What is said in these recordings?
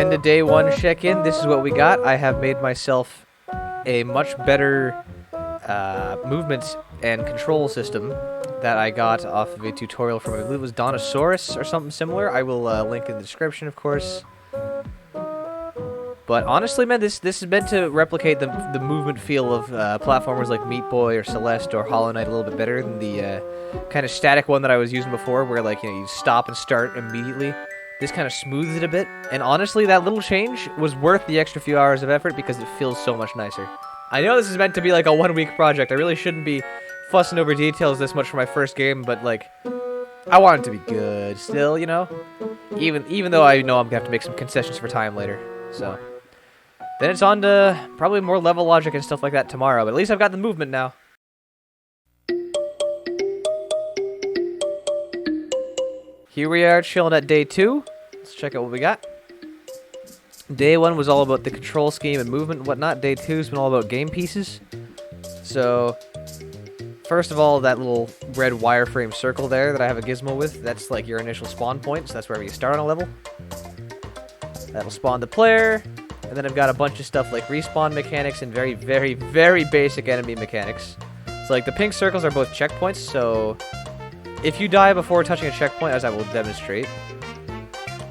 end of day 1 check-in. This is what we got. I have made myself a much better movement and control system that I got off of a tutorial from, I believe it was Donosaurus or something similar. I will link in the description, of course. But honestly, man, this is meant to replicate the movement feel of platformers like Meat Boy or Celeste or Hollow Knight a little bit better than the kind of static one that I was using before, where like you stop and start immediately. This kind of smooths it a bit, and honestly, that little change was worth the extra few hours of effort because it feels so much nicer. I know this is meant to be like a 1-week project. I really shouldn't be fussing over details this much for my first game, but like, I want it to be good still, you know? Even though I know I'm gonna have to make some concessions for time later, so. Then it's on to probably more level logic and stuff like that tomorrow, but at least I've got the movement now. Here we are chilling at day 2. Let's check out what we got. Day 1 was all about the control scheme and movement and whatnot. Day 2 has been all about game pieces. So, first of all, that little red wireframe circle there that I have a gizmo with, that's like your initial spawn point, so that's wherever you start on a level. That'll spawn the player. And then I've got a bunch of stuff like respawn mechanics and very, very, very basic enemy mechanics. So like the pink circles are both checkpoints, so if you die before touching a checkpoint, as I will demonstrate,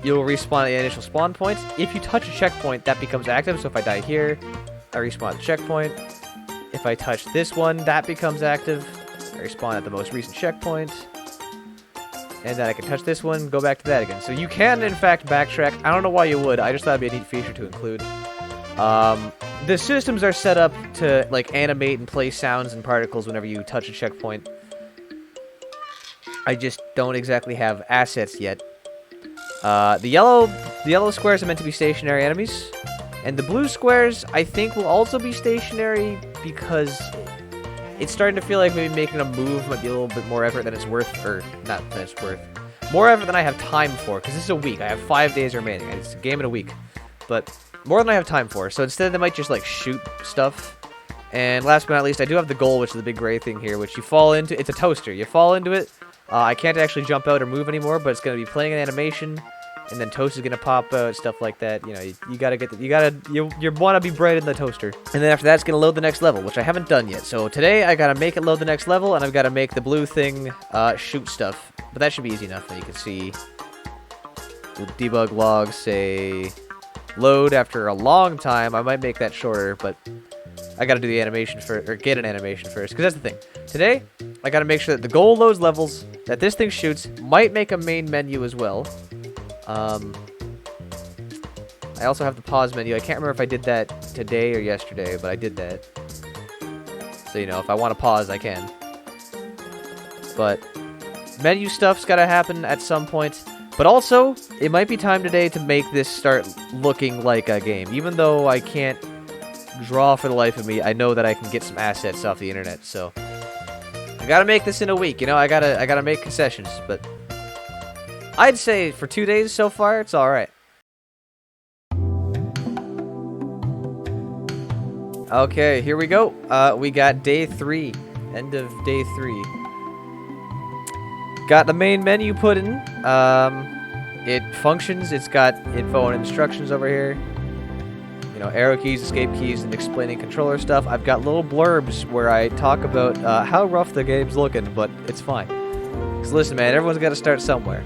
you'll respawn at the initial spawn point. If you touch a checkpoint, that becomes active, so if I die here, I respawn at the checkpoint. If I touch this one, that becomes active. I respawn at the most recent checkpoint. And then I can touch this one, go back to that again. So you can, in fact, backtrack. I don't know why you would. I just thought it'd be a neat feature to include. The systems are set up to, like, animate and play sounds and particles whenever you touch a checkpoint. I just don't exactly have assets yet. The yellow squares are meant to be stationary enemies. And the blue squares, I think, will also be stationary because it's starting to feel like maybe making a move might be a little bit more effort than it's worth, or not than it's worth. More effort than I have time for, because this is a week. I have 5 days remaining. It's a game in a week. But more than I have time for. So instead, they might just, like, shoot stuff. And last but not least, I do have the goal, which is the big gray thing here, which you fall into. It's a toaster. You fall into it. I can't actually jump out or move anymore, but it's going to be playing an animation. And then toast is gonna pop out, stuff like that. You know, you gotta get you wanna be bright in the toaster. And then after that, it's gonna load the next level, which I haven't done yet. So today, I gotta make it load the next level, and I've gotta make the blue thing shoot stuff. But that should be easy enough. And you can see the debug logs say load after a long time. I might make that shorter, but I gotta do the animation first, or get an animation first, because that's the thing. Today, I gotta make sure that the goal loads levels, that this thing shoots, might make a main menu as well. I also have the pause menu. I can't remember if I did that today or yesterday, but I did that. So, you know, if I want to pause, I can. But menu stuff's got to happen at some point. But also, it might be time today to make this start looking like a game. Even though I can't draw for the life of me, I know that I can get some assets off the internet. So, I got to make this in a week. You know, I gotta make concessions, but I'd say for 2 days so far, it's alright. Okay, here we go. We got day 3. End of day 3. Got the main menu put in. It functions. It's got info and instructions over here. You know, arrow keys, escape keys, and explaining controller stuff. I've got little blurbs where I talk about how rough the game's looking, but it's fine. Because listen, man, everyone's got to start somewhere.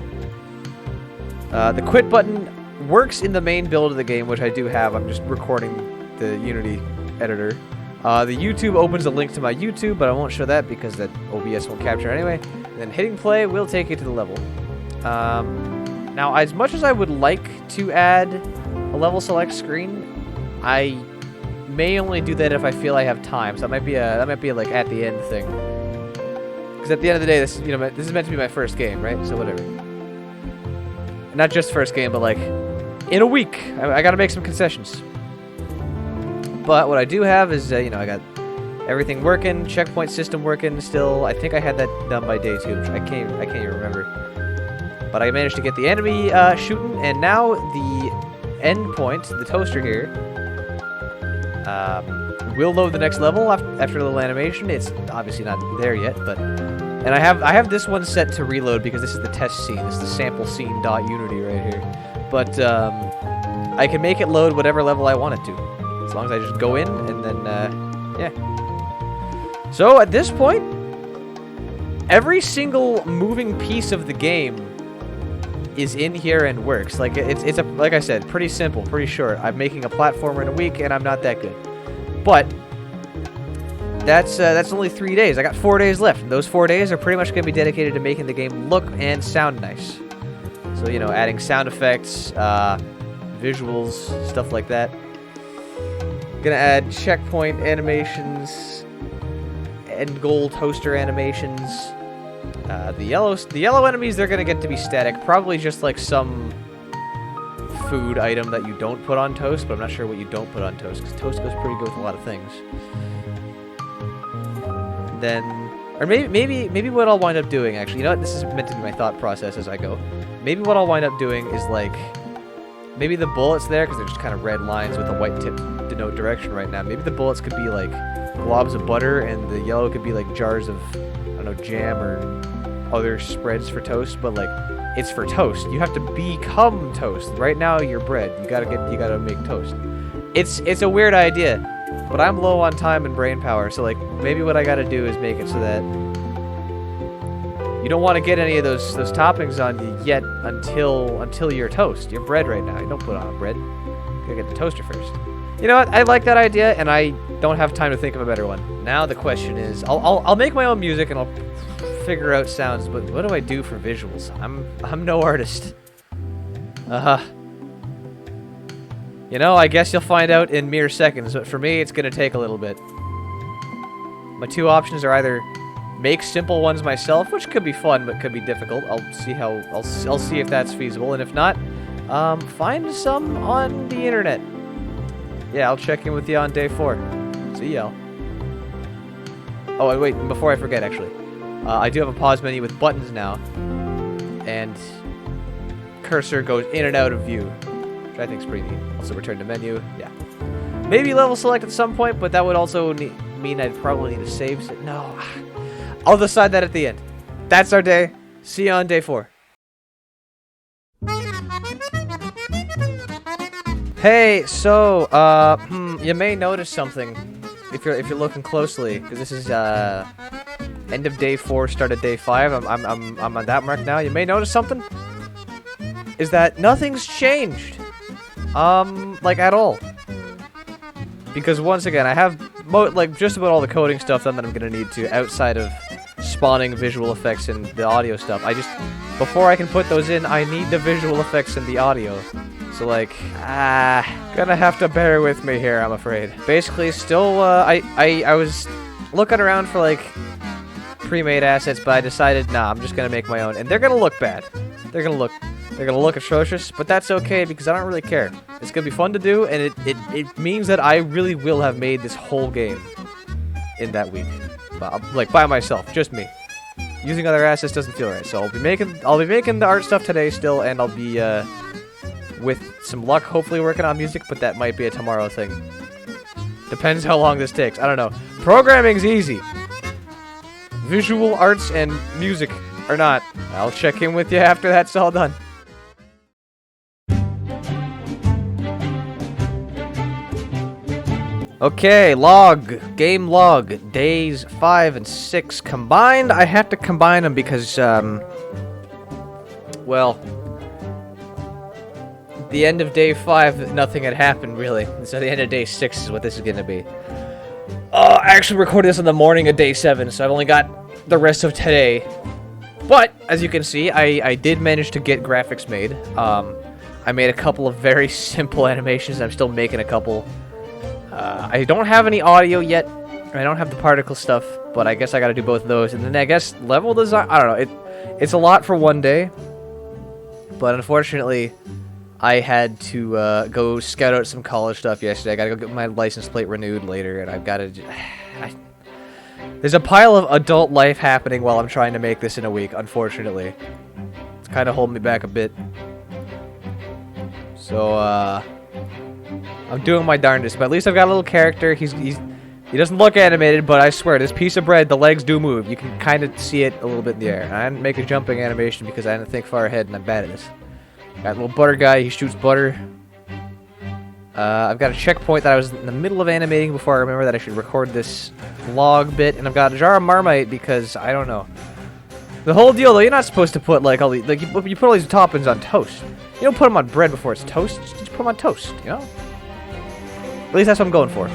The quit button works in the main build of the game, which I do have. I'm just recording the Unity editor. The YouTube opens a link to my YouTube, but I won't show that because that OBS won't capture anyway. And then hitting play will take you to the level. Now, as much as I would like to add a level select screen, I may only do that if I feel I have time. So that might be like at the end thing. Because at the end of the day, this is meant to be my first game, right? So whatever. Not just first game, but like in a week, I gotta make some concessions. But what I do have is, I got everything working, checkpoint system working still. I think I had that done by day 2. I can't even remember. But I managed to get the enemy shooting, and now the end point, the toaster here, will load the next level after a little animation. It's obviously not there yet, but and I have this one set to reload because this is the test scene. This is the sample scene.unity right here. But I can make it load whatever level I want it to. As long as I just go in and then, yeah. So at this point, every single moving piece of the game is in here and works. Like it's like I said, pretty simple, pretty short. I'm making a platformer in a week, and I'm not that good. But that's only 3 days. I got 4 days left. And those 4 days are pretty much gonna be dedicated to making the game look and sound nice. So you know, adding sound effects, visuals, stuff like that. Gonna add checkpoint animations, end goal toaster animations. The yellow enemies, they're gonna get to be static. Probably just like some food item that you don't put on toast, but I'm not sure what you don't put on toast, because toast goes pretty good with a lot of things. Then, or maybe what I'll wind up doing, actually, you know what, this is meant to be my thought process as I go. Maybe what I'll wind up doing is like, maybe the bullets there, because they're just kind of red lines with a white tip to denote direction right now. Maybe the bullets could be like globs of butter, and the yellow could be like jars of, I don't know, jam or other spreads for toast, but like, it's for toast. You have to become toast. Right now, you're bread. You gotta make toast. It's a weird idea, but I'm low on time and brain power, so like, maybe what I gotta do is make it so that you don't want to get any of those toppings on you yet until you're toast. You're bread right now. You don't put on bread. You gotta get the toaster first. You know what? I like that idea, and I don't have time to think of a better one. Now the question is, I'll make my own music and I'll figure out sounds, but what do I do for visuals? I'm no artist. You know, I guess you'll find out in mere seconds, but for me, it's gonna take a little bit. My two options are either make simple ones myself, which could be fun but could be difficult. I'll see if that's feasible, and if not, find some on the internet. Yeah, I'll check in with you on day 4. See y'all. Oh, and wait, before I forget, actually, I do have a pause menu with buttons now, and cursor goes in and out of view, which I think is pretty neat. Also, return to menu. Yeah, maybe level select at some point, but that would also mean I'd probably need to save. No. I'll decide that at the end. That's our day. See you on day 4. Hey, so you may notice something if you're looking closely, because this is end of day 4, start of day 5. I'm on that mark now. You may notice something. Is that nothing's changed, like at all. Because once again, I have like just about all the coding stuff done that I'm gonna need to outside of spawning visual effects and the audio stuff. Before I can put those in, I need the visual effects and the audio. So like, gonna have to bear with me here, I'm afraid. Basically, still, I was looking around for like pre-made assets, but I decided, nah, I'm just gonna make my own, and they're gonna look bad. They're gonna look atrocious, but that's okay because I don't really care. It's gonna be fun to do, and it means that I really will have made this whole game in that week. Like by myself, just me. Using other assets doesn't feel right, so I'll be making the art stuff today still, and I'll be with some luck hopefully working on music, but that might be a tomorrow thing. Depends how long this takes. I don't know. Programming's easy. Visual arts and music are not. I'll check in with you after that's all done. Okay, game log, days 5 and 6 combined. I had to combine them because, well, the end of day 5, nothing had happened, really. So the end of day 6 is what this is going to be. I actually recorded this on the morning of day 7, so I've only got the rest of today. But, as you can see, I did manage to get graphics made. I made a couple of very simple animations. I'm still making a couple. I don't have any audio yet. I don't have the particle stuff, but I guess I gotta do both of those. And then I guess level design, I don't know. It's a lot for one day. But unfortunately, I had to go scout out some college stuff yesterday. I gotta go get my license plate renewed later, and I've gotta... There's a pile of adult life happening while I'm trying to make this in a week, unfortunately. It's kind of holding me back a bit. So, I'm doing my darndest, but at least I've got a little character. He doesn't look animated, but I swear, this piece of bread, the legs do move. You can kind of see it a little bit in the air. And I didn't make a jumping animation because I didn't think far ahead, and I'm bad at this. Got a little butter guy. He shoots butter. I've got a checkpoint that I was in the middle of animating before I remember that I should record this vlog bit, and I've got a jar of Marmite because I don't know. The whole deal, though, you're not supposed to put like all these, like you put all these toppings on toast. You don't put them on bread before it's toast. Just put them on toast, you know. At least that's what I'm going for.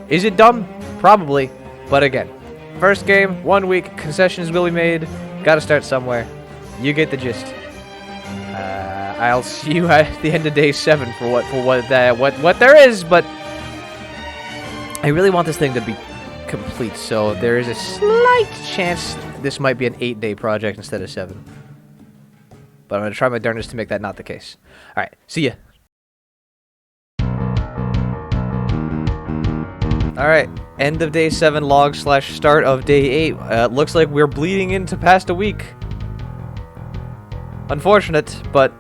Is it dumb? Probably, but again, first game, 1 week, concessions will be made. Got to start somewhere. You get the gist. I'll see you at the end of day 7 for what there is, but I really want this thing to be complete, so there is a slight chance this might be an 8-day project instead of 7. But I'm going to try my darndest to make that not the case. Alright, see ya. Alright, end of day 7 log / start of day 8. Looks like we're bleeding into past a week. Unfortunate, but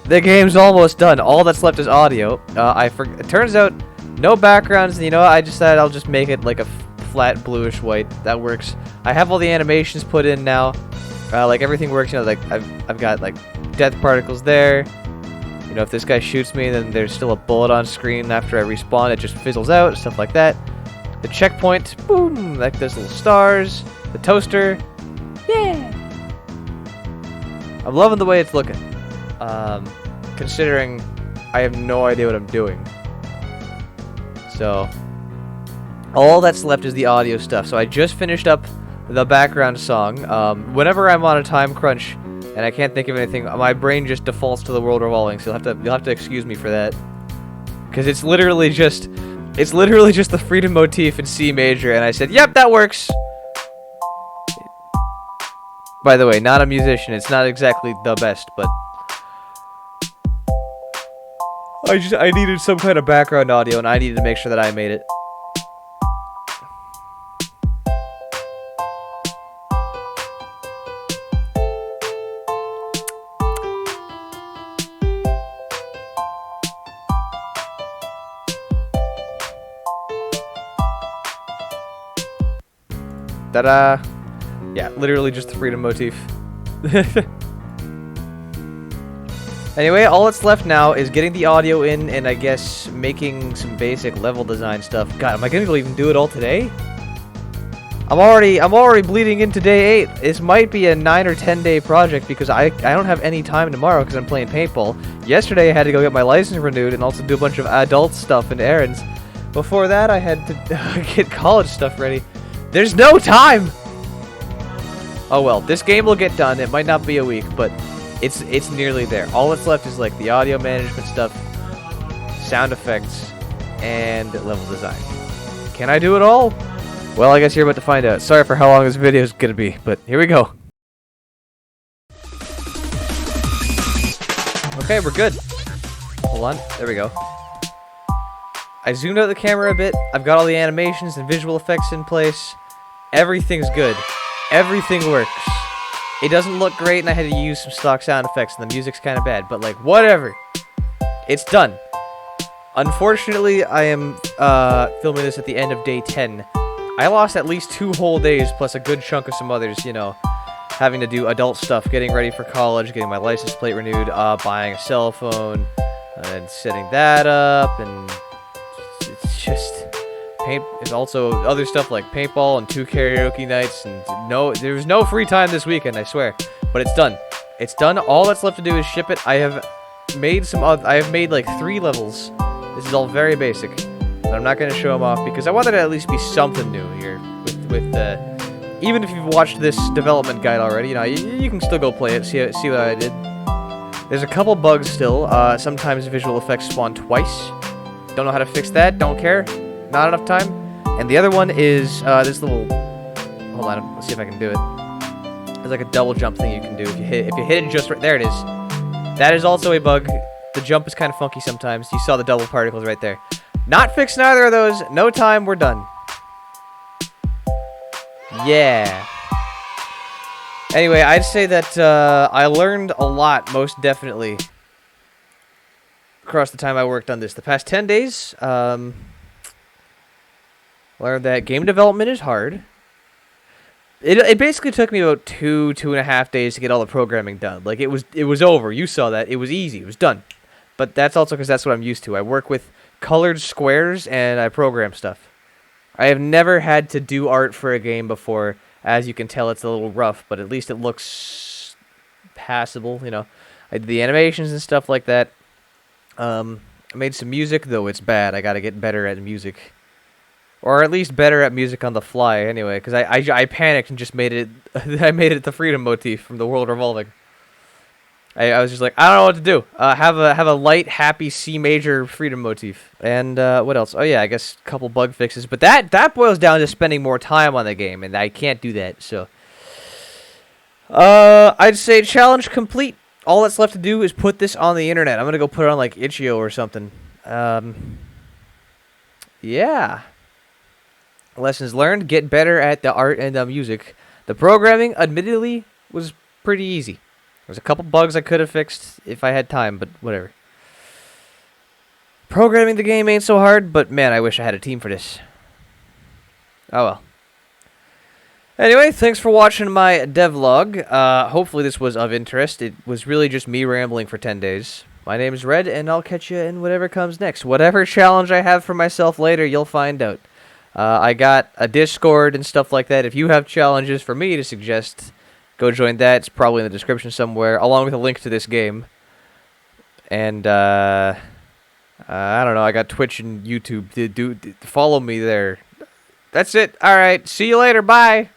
the game's almost done. All that's left is audio. It turns out no backgrounds. You know, I just said I'll just make it like a flat bluish white. That works. I have all the animations put in now. Like everything works. You know, like I've got like death particles there. You know, if this guy shoots me, then there's still a bullet on screen after I respawn. It just fizzles out, stuff like that. The checkpoint, boom, like those little stars. The toaster, yeah. I'm loving the way it's looking. Considering I have no idea what I'm doing. So, all that's left is the audio stuff. So I just finished up the background song. Whenever I'm on a time crunch and I can't think of anything, my brain just defaults to the world revolving. So you'll have to excuse me for that, because it's literally just the freedom motif in C major, and I said, "Yep, that works." By the way, not a musician. It's not exactly the best, but I needed some kind of background audio, and I needed to make sure that I made it. Ta-da! Yeah, literally just the freedom motif. Anyway, all that's left now is getting the audio in and I guess making some basic level design stuff. God, am I gonna even do it all today? I'm already bleeding into day 8. This might be a 9 or 10 day project because I don't have any time tomorrow because I'm playing paintball. Yesterday I had to go get my license renewed and also do a bunch of adult stuff and errands. Before that I had to get college stuff ready. There's no time! Oh well, this game will get done. It might not be a week, but it's nearly there. All that's left is like the audio management stuff, sound effects, and level design. Can I do it all? Well, I guess you're about to find out. Sorry for how long this video is gonna be, but here we go. Okay, we're good. Hold on, there we go. I zoomed out the camera a bit. I've got all the animations and visual effects in place. Everything's good. Everything works. It doesn't look great, and I had to use some stock sound effects, and the music's kind of bad, but like, whatever. It's done. Unfortunately, I am filming this at the end of day 10. I lost at least 2 whole days, plus a good chunk of some others, you know, having to do adult stuff, getting ready for college, getting my license plate renewed, buying a cell phone, and setting that up, and it's just... There's also other stuff like paintball and 2 karaoke nights, and there was no free time this weekend, I swear. But it's done. It's done. All that's left to do is ship it. I have made like 3 levels. This is all very basic, but I'm not going to show them off because I wanted to at least be something new here. Even if you've watched this development guide already, you know, you can still go play it, see what I did. There's a couple bugs still. Sometimes visual effects spawn twice. Don't know how to fix that. Don't care. Not enough time. And the other one is this little... Hold on, let's see if I can do it. There's like a double jump thing you can do if you hit it just right there. It is. That is also a bug. The jump is kind of funky sometimes. You saw the double particles right there. Not fixing either of those. No time. We're done. Yeah. Anyway, I'd say that I learned a lot, most definitely, across the time I worked on this. The past 10 days, learned that game development is hard. It basically took me about 2.5 days to get all the programming done. Like, it was over. You saw that. It was easy. It was done. but that's also because that's what I'm used to. I work with colored squares and I program stuff. I have never had to do art for a game before. As you can tell, it's a little rough, but at least it looks passable. You know, I did the animations and stuff like that. I made some music, though it's bad. I gotta get better at music. Or at least better at music on the fly, anyway, because I panicked and just made it. I made it the freedom motif from the world revolving. I was just like, I don't know what to do. Have a light, happy C major freedom motif, and what else? Oh yeah, I guess a couple bug fixes, but that boils down to spending more time on the game, and I can't do that. So, I'd say challenge complete. All that's left to do is put this on the internet. I'm gonna go put it on like itch.io or something. Yeah. Lessons learned: get better at the art and the music. The programming, admittedly, was pretty easy. There's a couple bugs I could have fixed if I had time, but whatever. Programming the game ain't so hard, but man, I wish I had a team for this. Oh well. Anyway, thanks for watching my devlog. Hopefully this was of interest. It was really just me rambling for 10 days. My name is Red, and I'll catch you in whatever comes next. Whatever challenge I have for myself later, you'll find out. I got a Discord and stuff like that. If you have challenges for me to suggest, go join that. It's probably in the description somewhere, along with a link to this game. And, I don't know. I got Twitch and YouTube. Follow me there. That's it. All right. See you later. Bye.